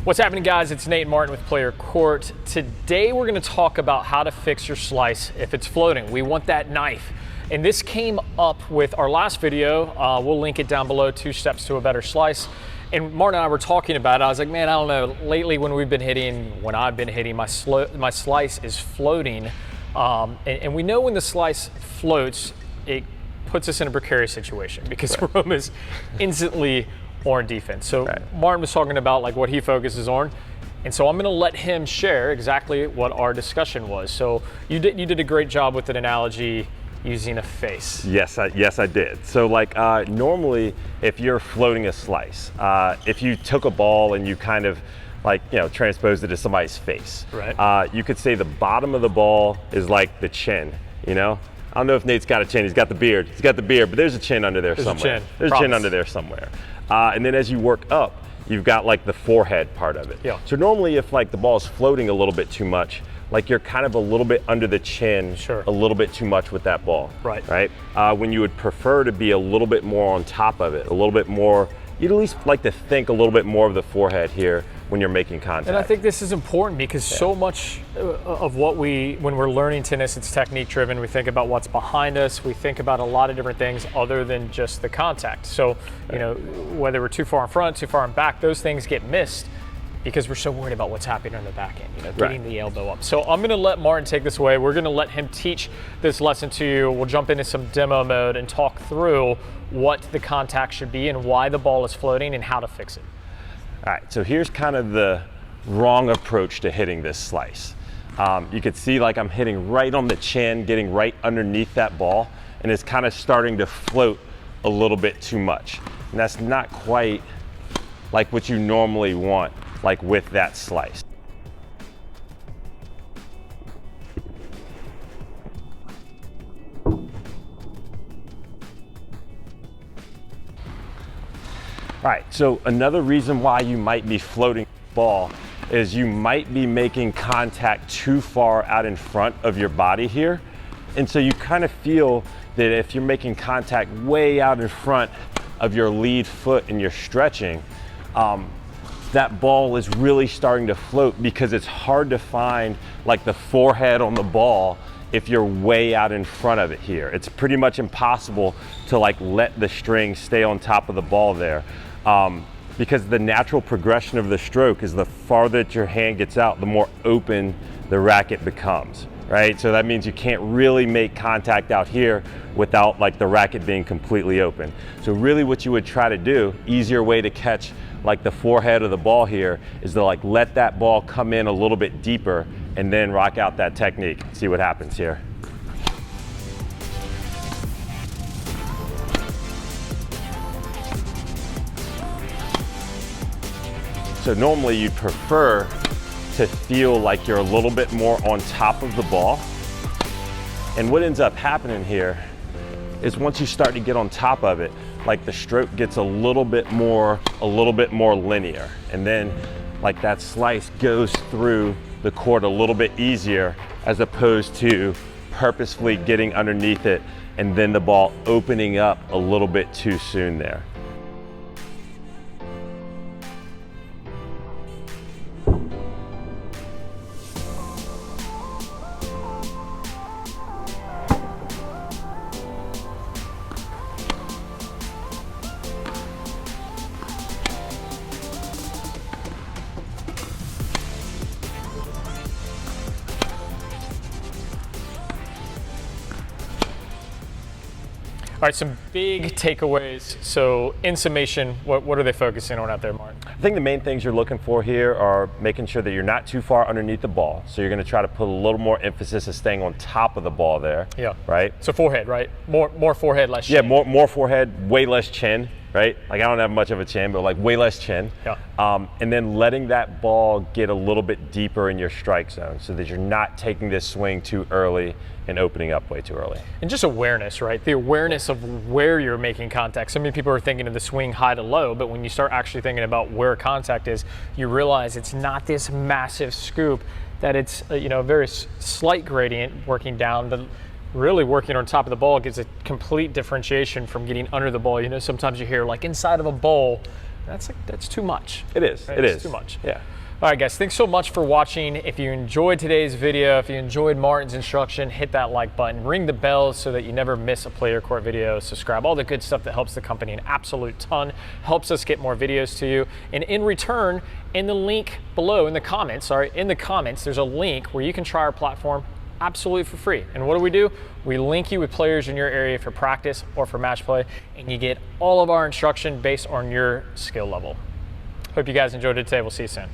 What's happening, guys? It's Nate Martin with Play Your Court. Today we're going to talk about how to fix your slice if it's floating. We want that knife. And this came up with our last video. We'll link it down below, 2 steps to a better slice. And Martin and I were talking about it. I was like, man, I don't know. Lately when I've been hitting, my slice is floating. And we know when the slice floats, it puts us in a precarious situation because we're almost instantly on defense. So Martin was talking about like what he focuses on. And so I'm going to let him share exactly what our discussion was. So you did a great job with an analogy using a face. Yes, I did. So like normally if you're floating a slice, if you took a ball and you kind of transposed it to somebody's face, you could say the bottom of the ball is like the chin, I don't know if Nate's got a chin, he's got the beard, but there's a chin under there somewhere. There's a chin under there somewhere. And then as you work up, you've got like the forehead part of it. Yeah. So normally if like the ball is floating a little bit too much, like you're kind of a little bit under the chin, a little bit too much with that ball. Right? When you would prefer to be a little bit more on top of it, a little bit more, you'd at least like to think a little bit more of the forehead here when you're making contact. And I think this is important because so much of what when we're learning tennis, it's technique driven. We think about what's behind us. We think about a lot of different things other than just the contact. So, whether we're too far in front, too far in back, those things get missed because we're so worried about what's happening on the back end, getting the elbow up. So I'm gonna let Martin take this away. We're gonna let him teach this lesson to you. We'll jump into some demo mode and talk through what the contact should be and why the ball is floating and how to fix it. All right, so here's kind of the wrong approach to hitting this slice. You can see like I'm hitting right on the chin, getting right underneath that ball, and it's kind of starting to float a little bit too much. And that's not quite like what you normally want, like with that slice. All right, so another reason why you might be floating the ball is you might be making contact too far out in front of your body here. And so you kind of feel that if you're making contact way out in front of your lead foot and you're stretching, that ball is really starting to float because it's hard to find like the forehead on the ball if you're way out in front of it here. It's pretty much impossible to like let the string stay on top of the ball there. Because the natural progression of the stroke is the farther that your hand gets out, the more open the racket becomes, right? So that means you can't really make contact out here without like the racket being completely open. So really what you would try to do, easier way to catch like the forehead of the ball here, is to like let that ball come in a little bit deeper and then rock out that technique. See what happens here. So normally you'd prefer to feel like you're a little bit more on top of the ball. And what ends up happening here is once you start to get on top of it, like the stroke gets a little bit more linear. And then like that slice goes through the court a little bit easier as opposed to purposefully getting underneath it and then the ball opening up a little bit too soon there. All right, some big takeaways. So in summation, what are they focusing on out there, Martin? I think the main things you're looking for here are making sure that you're not too far underneath the ball. So you're gonna try to put a little more emphasis of staying on top of the ball there. Yeah. Right? So forehead, right? More forehead, less chin. Yeah, more forehead, way less chin, right? Like I don't have much of a chin, but like way less chin. Yeah. And then letting that ball get a little bit deeper in your strike zone so that you're not taking this swing too early and opening up way too early. And just awareness, right? The awareness of where you're making contact. So many people are thinking of the swing high to low, but when you start actually thinking about where contact is, you realize it's not this massive scoop, that it's a very slight gradient working down. The really working on top of the ball gives a complete differentiation from getting under the ball. Sometimes you hear like inside of a bowl, that's too much. It is, right? It's too much. Yeah. All right, guys, thanks so much for watching. If you enjoyed today's video, if you enjoyed Martin's instruction, hit that like button, ring the bell so that you never miss a Play Your Court video, subscribe, all the good stuff that helps the company an absolute ton, helps us get more videos to you. And in return, in the link below, in the comments, there's a link where you can try our platform absolutely for free. And what do? We link you with players in your area for practice or for match play, and you get all of our instruction based on your skill level. Hope you guys enjoyed it today. We'll see you soon.